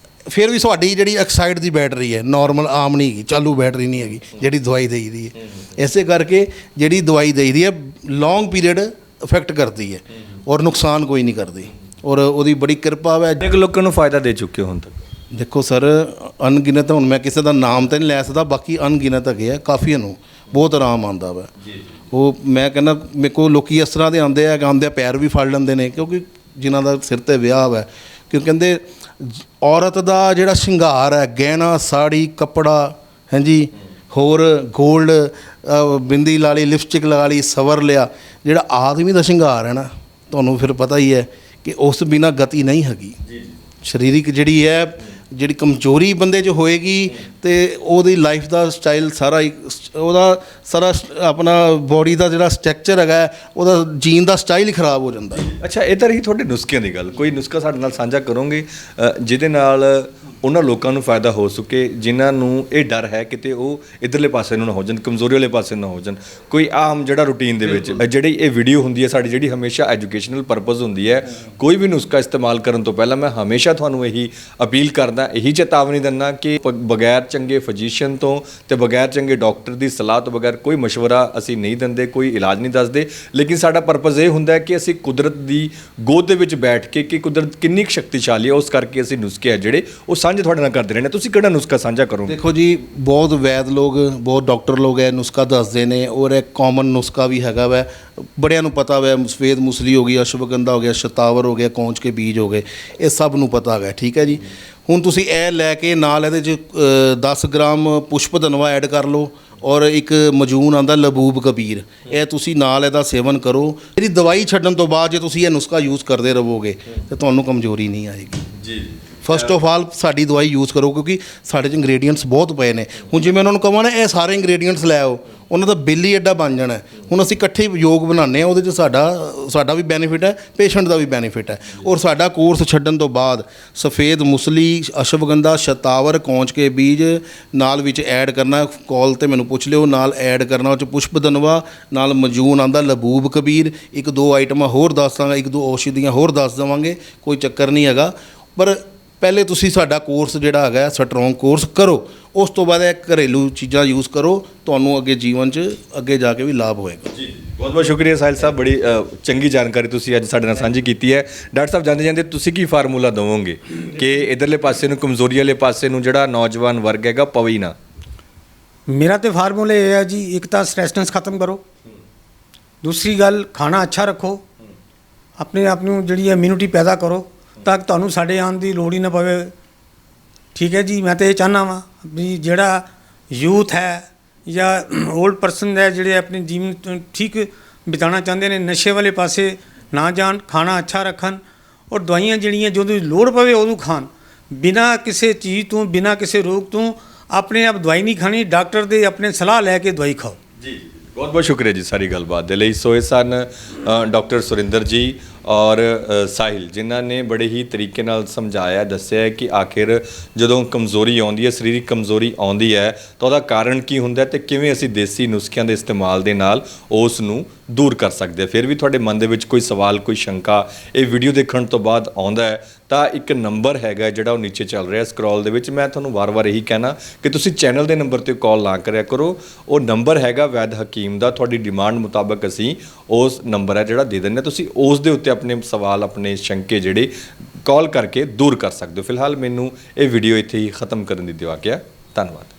ਫਿਰ ਵੀ ਤੁਹਾਡੀ ਜਿਹੜੀ ਐਕਸਾਈਡ ਦੀ ਬੈਟਰੀ ਹੈ, ਨਾਰਮਲ ਆਮ ਨਹੀਂ ਹੈਗੀ, ਚਾਲੂ ਬੈਟਰੀ ਨਹੀਂ ਹੈਗੀ ਜਿਹੜੀ ਦਵਾਈ ਦੇਈਦੀ ਹੈ। ਇਸੇ ਕਰਕੇ ਜਿਹੜੀ ਦਵਾਈ ਦੇਈਦੀ ਹੈ ਲੌਂਗ ਪੀਰੀਅਡ ਇਫੈਕਟ ਕਰਦੀ ਹੈ, ਔਰ ਨੁਕਸਾਨ ਕੋਈ ਨਹੀਂ ਕਰਦੀ, ਔਰ ਉਹਦੀ ਬੜੀ ਕਿਰਪਾ ਹੈ। ਕਿੰਨੇ ਲੋਕਾਂ ਨੂੰ ਫਾਇਦਾ ਦੇ ਚੁੱਕੇ ਹੋ ਹੁਣ ਤੱਕ? ਦੇਖੋ ਸਰ, ਅਣਗਿਣਤ, ਹੁਣ ਮੈਂ ਕਿਸੇ ਦਾ ਨਾਮ ਤਾਂ ਨਹੀਂ ਲੈ ਸਕਦਾ, ਬਾਕੀ ਅਣਗਿਣਤ ਹੈਗੇ ਆ, ਕਾਫੀਆਂ ਨੂੰ ਬਹੁਤ ਆਰਾਮ ਆਉਂਦਾ ਵਾ। ਉਹ ਮੈਂ ਕਹਿੰਦਾ ਮੇਰੇ ਕੋਲ ਲੋਕ ਇਸ ਤਰ੍ਹਾਂ ਦੇ ਆਉਂਦੇ ਆ ਪੈਰ ਵੀ ਫੜ ਲੈਂਦੇ ਨੇ, ਕਿਉਂਕਿ ਜਿਨ੍ਹਾਂ ਦਾ ਸਿਰ 'ਤੇ ਵਿਆਹ ਵਾ, ਕਿਉਂਕਿ ਕਹਿੰਦੇ ਔਰਤ ਦਾ ਜਿਹੜਾ ਸ਼ਿੰਗਾਰ ਹੈ, ਗਹਿਣਾ, ਸਾੜੀ, ਕੱਪੜਾ, ਹਾਂਜੀ, ਹੋਰ ਗੋਲਡ, ਬਿੰਦੀ ਲਾ ਲਈ, ਲਿਪਸਟਿਕ ਲਗਾ ਲਈ, ਸਵਰ ਲਿਆ, ਜਿਹੜਾ ਆਦਮੀ ਦਾ ਸ਼ਿੰਗਾਰ ਹੈ ਨਾ, ਤੁਹਾਨੂੰ ਫਿਰ ਪਤਾ ਹੀ ਹੈ ਕਿ ਉਸ ਬਿਨਾਂ ਗਤੀ ਨਹੀਂ ਹੈਗੀ। ਸਰੀਰਿਕ ਜਿਹੜੀ ਹੈ, ਜਿਹੜੀ ਕਮਜ਼ੋਰੀ ਬੰਦੇ 'ਚ ਹੋਏਗੀ, ਅਤੇ ਉਹਦੀ ਲਾਈਫ ਦਾ ਸਟਾਈਲ ਸਾਰਾ ਉਹਦਾ ਸਾਰਾ ਆਪਣਾ ਬੋਡੀ ਦਾ ਜਿਹੜਾ ਸਟਰਕਚਰ ਹੈਗਾ, ਉਹਦਾ ਜੀਣ ਦਾ ਸਟਾਈਲ ਹੀ ਖਰਾਬ ਹੋ ਜਾਂਦਾ। ਅੱਛਾ, ਇਹ ਤਾਂ ਰਹੀ ਤੁਹਾਡੇ ਨੁਸਖਿਆਂ ਦੀ ਗੱਲ, ਕੋਈ ਨੁਸਖਾ ਸਾਡੇ ਨਾਲ ਸਾਂਝਾ ਕਰੋਗੇ ਜਿਹਦੇ ਨਾਲ ਉਹਨਾਂ ਲੋਕਾਂ ਨੂੰ ਫਾਇਦਾ ਹੋ ਸਕੇ ਜਿਨ੍ਹਾਂ ਨੂੰ ਇਹ ਡਰ ਹੈ ਕਿਤੇ ਉਹ ਇੱਧਰਲੇ ਪਾਸੇ ਨੂੰ ਨਾ ਹੋ ਜਾਣ, ਕਮਜ਼ੋਰੀ ਵਾਲੇ ਪਾਸੇ ਨਾ ਹੋ ਜਾਣ? ਕੋਈ ਆਮ ਜਿਹੜਾ ਰੂਟੀਨ ਦੇ ਵਿੱਚ ਜਿਹੜੀ ਇਹ ਵੀਡੀਓ ਹੁੰਦੀ ਹੈ ਸਾਡੀ, ਜਿਹੜੀ ਹਮੇਸ਼ਾ ਐਜੂਕੇਸ਼ਨਲ ਪਰਪਸ ਹੁੰਦੀ ਹੈ, ਕੋਈ ਵੀ ਨੁਸਖਾ ਇਸਤੇਮਾਲ ਕਰਨ ਤੋਂ ਪਹਿਲਾਂ ਮੈਂ ਹਮੇਸ਼ਾ ਤੁਹਾਨੂੰ ਇਹੀ ਅਪੀਲ ਕਰਦਾ, ਇਹੀ ਚੇਤਾਵਨੀ ਦਿੰਦਾ ਕਿ ਬਗੈਰ ਚੰਗੇ ਫਿਜ਼ੀਸ਼ੀਅਨ ਤੋਂ ਅਤੇ ਬਗੈਰ ਚੰਗੇ ਡਾਕਟਰ ਦੀ ਸਲਾਹ ਤੋਂ ਬਗੈਰ ਕੋਈ ਮਸ਼ਵਰਾ ਅਸੀਂ ਨਹੀਂ ਦਿੰਦੇ, ਕੋਈ ਇਲਾਜ ਨਹੀਂ ਦੱਸਦੇ। ਲੇਕਿਨ ਸਾਡਾ ਪਰਪਸ ਇਹ ਹੁੰਦਾ ਕਿ ਅਸੀਂ ਕੁਦਰਤ ਦੀ ਗੋਦ ਦੇ ਵਿੱਚ ਬੈਠ ਕੇ, ਕਿ ਕੁਦਰਤ ਕਿੰਨੀ ਕੁ ਸ਼ਕਤੀਸ਼ਾਲੀ ਹੈ, ਉਸ ਕਰਕੇ ਅਸੀਂ ਨੁਸਖੇ ਆ ਜਿਹੜੇ ਉਹ ਸਾਂਝੇ ਤੁਹਾਡੇ ਨਾਲ ਕਰਦੇ ਰਹਿੰਦੇ। ਤੁਸੀਂ ਕਿਹੜਾ ਨੁਸਖਾ ਸਾਂਝਾ ਕਰੋਗੇ? ਦੇਖੋ ਜੀ, ਬਹੁਤ ਵੈਦ ਲੋਕ, ਬਹੁਤ ਡਾਕਟਰ ਲੋਕ ਹੈ ਨੁਸਖਾ ਦੱਸਦੇ ਨੇ, ਔਰ ਇੱਕ ਕਾਮਨ ਨੁਸਖਾ ਵੀ ਹੈਗਾ ਵੈ, ਬੜਿਆਂ ਨੂੰ ਪਤਾ ਵੈ, ਸਫੇਦ ਮੁਸਲੀ ਹੋ ਗਈ, ਅਸ਼ਵਗੰਧਾ ਹੋ ਗਿਆ, ਸ਼ਤਾਵਰ ਹੋ ਗਿਆ, ਕੌਂਚ ਕੇ ਬੀਜ ਹੋ ਗਏ, ਇਹ ਸਭ ਨੂੰ ਪਤਾ ਹੈਗਾ, ਠੀਕ ਹੈ ਜੀ। ਹੁਣ ਤੁਸੀਂ ਇਹ ਲੈ ਕੇ ਨਾਲ ਇਹਦੇ 'ਚ 10 ਗ੍ਰਾਮ ਪੁਸ਼ਪ ਧਨਵਾ ਐਡ ਕਰ ਲਓ, ਔਰ ਇੱਕ ਮਜੂਨ ਆਉਂਦਾ ਲਬੂਬ ਕਬੀਰ, ਇਹ ਤੁਸੀਂ ਨਾਲ ਇਹਦਾ ਸੇਵਨ ਕਰੋ। ਇਹਦੀ ਦਵਾਈ ਛੱਡਣ ਤੋਂ ਬਾਅਦ ਜੇ ਤੁਸੀਂ ਇਹ ਨੁਸਖਾ ਯੂਜ਼ ਕਰਦੇ ਰਹੋਗੇ ਤਾਂ ਤੁਹਾਨੂੰ ਕਮਜ਼ੋਰੀ ਨਹੀਂ ਆਏਗੀ ਜੀ। ਫਸਟ ਆਫ ਆਲ ਸਾਡੀ ਦਵਾਈ ਯੂਜ਼ ਕਰੋ, ਕਿਉਂਕਿ ਸਾਡੇ 'ਚ ਇੰਗਰੀਡੀਐਂਟਸ ਬਹੁਤ ਪਏ ਨੇ। ਹੁਣ ਜਿਵੇਂ ਉਹਨਾਂ ਨੂੰ ਕਹਾਂ ਨਾ ਇਹ ਸਾਰੇ ਇੰਗਰੀਡੀਐਂਟਸ ਲੈ ਆਓ, ਉਹਨਾਂ ਦਾ ਬਿੱਲ ਹੀ ਐਡਾ ਬਣ ਜਾਣਾ। ਹੁਣ ਅਸੀਂ ਇਕੱਠੇ ਯੋਗ ਬਣਾਉਂਦੇ ਹਾਂ, ਉਹਦੇ 'ਚ ਸਾਡਾ ਵੀ ਬੈਨੀਫਿਟ ਹੈ, ਪੇਸ਼ੈਂਟ ਦਾ ਵੀ ਬੈਨੀਫਿਟ ਹੈ। ਔਰ ਸਾਡਾ ਕੋਰਸ ਛੱਡਣ ਤੋਂ ਬਾਅਦ ਸਫੇਦ ਮੁਸਲੀ, ਅਸ਼ਵਗੰਧਾ, ਸ਼ਤਾਵਰ, ਕੌਂਚ ਕੇ ਬੀਜ ਨਾਲ ਵਿੱਚ ਐਡ ਕਰਨਾ, ਕਾਲ 'ਤੇ ਮੈਨੂੰ ਪੁੱਛ ਲਿਓ, ਨਾਲ ਐਡ ਕਰਨਾ ਉਹ 'ਚ ਪੁਸ਼ਪ ਧਨਵਾ, ਨਾਲ ਮਜੂਨ ਆਉਂਦਾ ਲਬੂਬ ਕਬੀਰ, 1-2 ਆਈਟਮਾਂ ਹੋਰ ਦੱਸ ਦਾਂਗਾ, 1-2 ਔਸ਼ਧੀਆਂ ਹੋਰ ਦੱਸ ਦੇਵਾਂਗੇ, ਕੋਈ ਚੱਕਰ ਨਹੀਂ ਹੈਗਾ। ਪਰ ਪਹਿਲੇ ਤੁਸੀਂ ਸਾਡਾ ਕੋਰਸ ਜਿਹੜਾ ਹੈਗਾ ਸਟਰੋਂਗ ਕੋਰਸ ਕਰੋ, ਉਸ ਤੋਂ ਬਾਅਦ ਇਹ ਘਰੇਲੂ ਚੀਜ਼ਾਂ ਯੂਜ਼ ਕਰੋ, ਤੁਹਾਨੂੰ ਅੱਗੇ ਜੀਵਨ 'ਚ ਅੱਗੇ ਜਾ ਕੇ ਵੀ ਲਾਭ ਹੋਏਗਾ ਜੀ। ਬਹੁਤ ਬਹੁਤ ਸ਼ੁਕਰੀਆ ਸਾਹਿਲ ਸਾਹਿਬ, ਬੜੀ ਚੰਗੀ ਜਾਣਕਾਰੀ ਤੁਸੀਂ ਅੱਜ ਸਾਡੇ ਨਾਲ ਸਾਂਝੀ ਕੀਤੀ ਹੈ। ਡਾਕਟਰ ਸਾਹਿਬ, ਜਾਂਦੇ ਜਾਂਦੇ ਤੁਸੀਂ ਕੀ ਫਾਰਮੂਲਾ ਦੇਵੋਗੇ ਕਿ ਇੱਧਰਲੇ ਪਾਸੇ ਨੂੰ, ਕਮਜ਼ੋਰੀ ਵਾਲੇ ਪਾਸੇ ਨੂੰ ਜਿਹੜਾ ਨੌਜਵਾਨ ਵਰਗ ਹੈਗਾ ਪਵੇ ਹੀ ਨਾ? ਮੇਰਾ ਤਾਂ ਫਾਰਮੂਲਾ ਇਹ ਹੈ ਜੀ, ਇੱਕ ਤਾਂ ਸਟ੍ਰੈਸਨੈਸ ਖਤਮ ਕਰੋ, ਦੂਸਰੀ ਗੱਲ ਖਾਣਾ ਅੱਛਾ ਰੱਖੋ, ਆਪਣੇ ਆਪ ਨੂੰ ਜਿਹੜੀ ਇਮਿਊਨਿਟੀ ਪੈਦਾ ਕਰੋ ਤਾਂ ਤੁਹਾਨੂੰ ਸਾਡੇ ਆਉਣ ਦੀ ਲੋੜ ਹੀ ਨਾ ਪਵੇ, ਠੀਕ ਹੈ ਜੀ। ਮੈਂ ਤਾਂ ਇਹ ਚਾਹੁੰਦਾ ਵਾਂ ਵੀ ਜਿਹੜਾ ਯੂਥ ਹੈ ਜਾਂ ਓਲਡ ਪਰਸਨ ਹੈ, ਜਿਹੜੇ ਆਪਣੇ ਜੀਵਨ ਠੀਕ ਬਿਤਾਉਣਾ ਚਾਹੁੰਦੇ ਨੇ, ਨਸ਼ੇ ਵਾਲੇ ਪਾਸੇ ਨਾ ਜਾਣ, ਖਾਣਾ ਅੱਛਾ ਰੱਖਣ, ਔਰ ਦਵਾਈਆਂ ਜਿਹੜੀਆਂ ਜਦੋਂ ਲੋੜ ਪਵੇ ਉਦੋਂ ਖਾਣ, ਬਿਨਾਂ ਕਿਸੇ ਚੀਜ਼ ਤੋਂ, ਬਿਨਾਂ ਕਿਸੇ ਰੋਗ ਤੋਂ। ਆਪਣੇ ਆਪ ਦਵਾਈ ਨਹੀਂ ਖਾਣੀ, ਡਾਕਟਰ ਦੇ ਆਪਣੇ ਸਲਾਹ ਲੈ ਕੇ ਦਵਾਈ ਖਾਓ ਜੀ। ਬਹੁਤ ਬਹੁਤ ਸ਼ੁਕਰੀਆ ਜੀ ਸਾਰੀ ਗੱਲਬਾਤ ਦੇ ਲਈ। ਸੋ ਇਹ ਸਨ ਡਾਕਟਰ ਸੁਰਿੰਦਰ ਜੀ, ਔਰ ਸਾਹਿਲ, ਜਿਨ੍ਹਾਂ ਨੇ ਬੜੇ ਹੀ ਤਰੀਕੇ ਨਾਲ ਸਮਝਾਇਆ, ਦੱਸਿਆ ਹੈ ਕਿ ਆਖਿਰ ਜਦੋਂ ਕਮਜ਼ੋਰੀ ਆਉਂਦੀ ਹੈ, ਸਰੀਰਕ ਕਮਜ਼ੋਰੀ ਆਉਂਦੀ ਹੈ, ਤਾਂ ਉਹਦਾ ਕਾਰਨ ਕੀ ਹੁੰਦਾ ਹੈ ਤੇ ਕਿਵੇਂ ਅਸੀਂ ਦੇਸੀ ਨੁਸਖਿਆਂ ਦੇ ਇਸਤੇਮਾਲ ਦੇ ਨਾਲ ਉਸ ਨੂੰ ਦੂਰ ਕਰ ਸਕਦੇ ਹਾਂ। ਫਿਰ ਵੀ ਤੁਹਾਡੇ ਮਨ ਦੇ ਵਿੱਚ ਕੋਈ ਸਵਾਲ, ਕੋਈ ਸ਼ੰਕਾ ਇਹ ਵੀਡੀਓ ਦੇਖਣ ਤੋਂ ਬਾਅਦ ਆਉਂਦਾ ਹੈ ਤਾਂ ਇੱਕ ਨੰਬਰ ਹੈਗਾ ਜਿਹੜਾ ਉਹ ਨੀਚੇ ਚੱਲ ਰਿਹਾ ਸਕਰੋਲ ਦੇ ਵਿੱਚ। ਮੈਂ ਤੁਹਾਨੂੰ ਵਾਰ-ਵਾਰ ਇਹੀ ਕਹਿਣਾ ਕਿ ਤੁਸੀਂ ਚੈਨਲ ਦੇ ਨੰਬਰ ਤੇ ਕਾਲ ਨਾ ਕਰਿਆ ਕਰੋ। ਉਹ ਨੰਬਰ ਹੈਗਾ ਵੈਦ ਹਕੀਮ ਦਾ, ਤੁਹਾਡੀ ਡਿਮਾਂਡ ਮੁਤਾਬਕ ਅਸੀਂ ਉਸ ਨੰਬਰ ਹੈ ਜਿਹੜਾ ਦੇ ਦਿੰਦੇ ਹਾਂ, ਤੁਸੀਂ ਉਸ ਦੇ ਉੱਤੇ ਆਪਣੇ ਸਵਾਲ, ਆਪਣੇ ਸ਼ੰਕੇ ਜਿਹੜੇ ਕਾਲ ਕਰਕੇ ਦੂਰ ਕਰ ਸਕਦੇ ਹੋ। ਫਿਲਹਾਲ ਮੈਨੂੰ ਇਹ ਵੀਡੀਓ ਇੱਥੇ ਹੀ ਖਤਮ ਕਰਨ ਦੀ ਦਿਓ ਆਗਿਆ। ਧੰਨਵਾਦ।